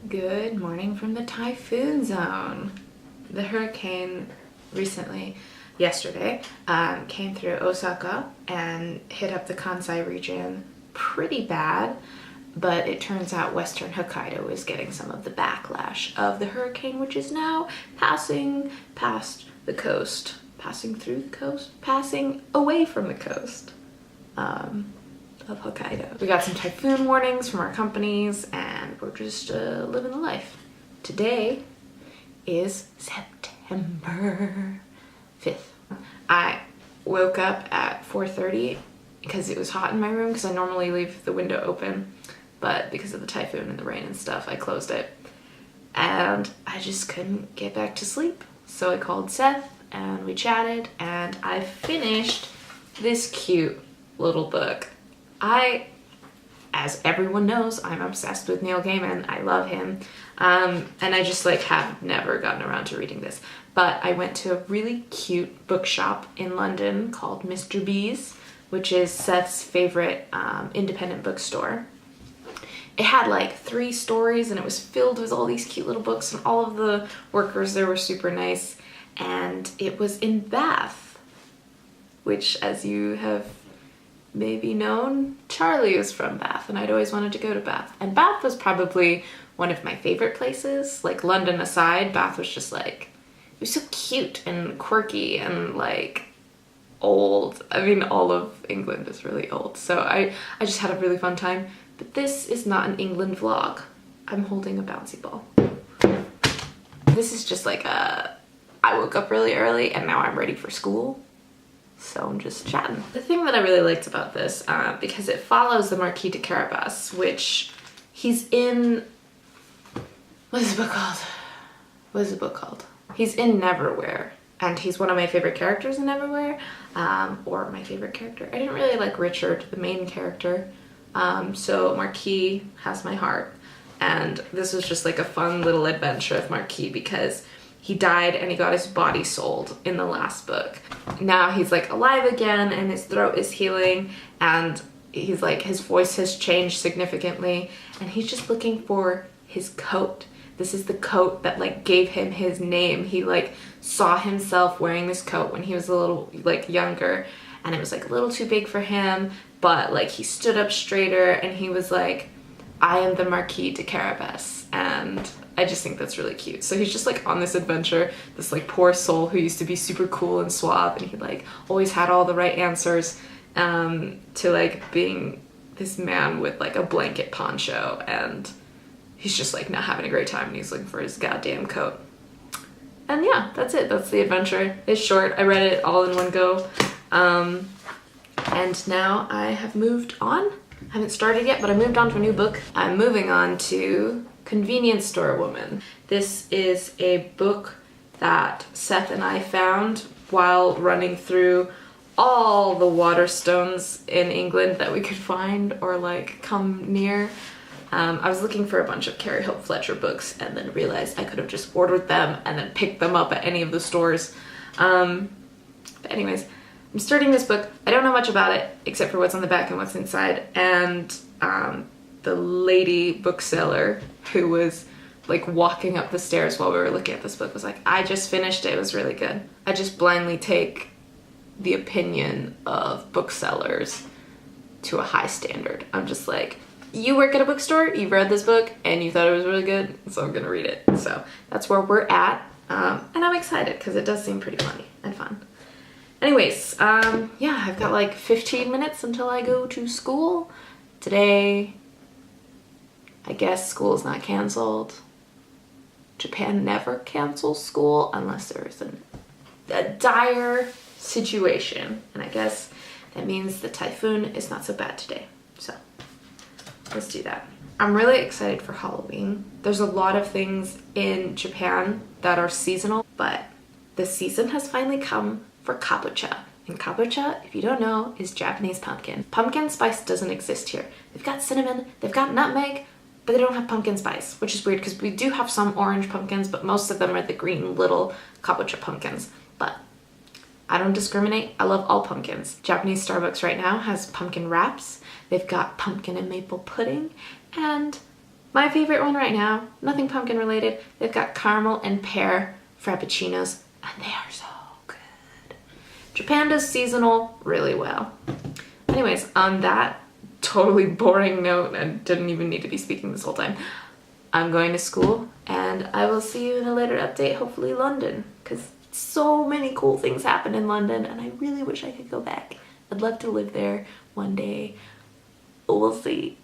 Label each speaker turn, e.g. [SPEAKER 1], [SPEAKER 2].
[SPEAKER 1] Good morning from the typhoon zone. The hurricane yesterday, came through Osaka and hit up the Kansai region pretty bad, but it turns out western Hokkaido is getting some of the backlash of the hurricane, which is now passing past the coast, passing through the coast, passing away from the coast of Hokkaido. We got some typhoon warnings from our companies and we're just living the life. Today is September 5th. I woke up at 4:30 because it was hot in my room because I normally leave the window open, but because of the typhoon and the rain and stuff, I closed it. And I just couldn't get back to sleep. So I called Seth and we chatted and I finished this cute little book. As everyone knows, I'm obsessed with Neil Gaiman. I love him. And I just have never gotten around to reading this. But I went to a really cute bookshop in London called Mr. B's, which is Seth's favorite independent bookstore. It had 3 stories and it was filled with all these cute little books, and all of the workers there were super nice. And it was in Bath, which, as you have maybe known, Charlie is from Bath and I'd always wanted to go to Bath. And Bath was probably one of my favorite places. London aside, Bath was just it was so cute and quirky and old. I mean, all of England is really old. So I just had a really fun time. But this is not an England vlog. I'm holding a bouncy ball. This is just I woke up really early and now I'm ready for school. So I'm just chatting. The thing that I really liked about this, because it follows the Marquis de Carabas, which he's in, what is the book called? He's in Neverwhere, and he's one of my favorite characters in Neverwhere, or my favorite character. I didn't really like Richard, the main character, so Marquis has my heart, and this was just a fun little adventure of Marquis because he died and he got his body sold in the last book. Now he's alive again and his throat is healing and he's his voice has changed significantly and he's just looking for his coat. This is the coat that gave him his name. He saw himself wearing this coat when he was a little younger, and it was a little too big for him, but he stood up straighter and he was I am the Marquis de Carabas, and I just think that's really cute. So he's just on this adventure, this poor soul who used to be super cool and suave, and he always had all the right answers, to being this man with a blanket poncho, and he's just not having a great time and he's looking for his goddamn coat. And yeah, that's it. That's the adventure. It's short. I read it all in one go. And now I have moved on. I haven't started yet, but I moved on to a new book. I'm moving on to Convenience Store Woman. This is a book that Seth and I found while running through all the Waterstones in England that we could find or come near. I was looking for a bunch of Carrie Hope Fletcher books and then realized I could have just ordered them and then picked them up at any of the stores. But anyways, I'm starting this book. I don't know much about it except for what's on the back and what's inside, and the lady bookseller who was walking up the stairs while we were looking at this book was I just finished it. It was really good. I just blindly take the opinion of booksellers to a high standard. I'm just you work at a bookstore, you've read this book, and you thought it was really good, so I'm gonna read it. So that's where we're at, and I'm excited because it does seem pretty funny and fun. Anyways, yeah, I've got 15 minutes until I go to school. Today, I guess school's not canceled. Japan never cancels school unless there is a dire situation, and I guess that means the typhoon is not so bad today. So let's do that. I'm really excited for Halloween. There's a lot of things in Japan that are seasonal, but the season has finally come for kabocha. And kabocha, if you don't know, is Japanese pumpkin. Pumpkin spice doesn't exist here. They've got cinnamon, they've got nutmeg, but they don't have pumpkin spice, which is weird because we do have some orange pumpkins, but most of them are the green little kabocha pumpkins. But I don't discriminate. I love all pumpkins. Japanese Starbucks right now has pumpkin wraps. They've got pumpkin and maple pudding, and My favorite one right now, nothing pumpkin related, they've got caramel and pear frappuccinos, and they are so good. Japan does seasonal really well. Anyways, on that totally boring note, I didn't even need to be speaking this whole time, I'm going to school, and I will see you in a later update, hopefully London, because so many cool things happen in London, and I really wish I could go back. I'd love to live there one day. We'll see.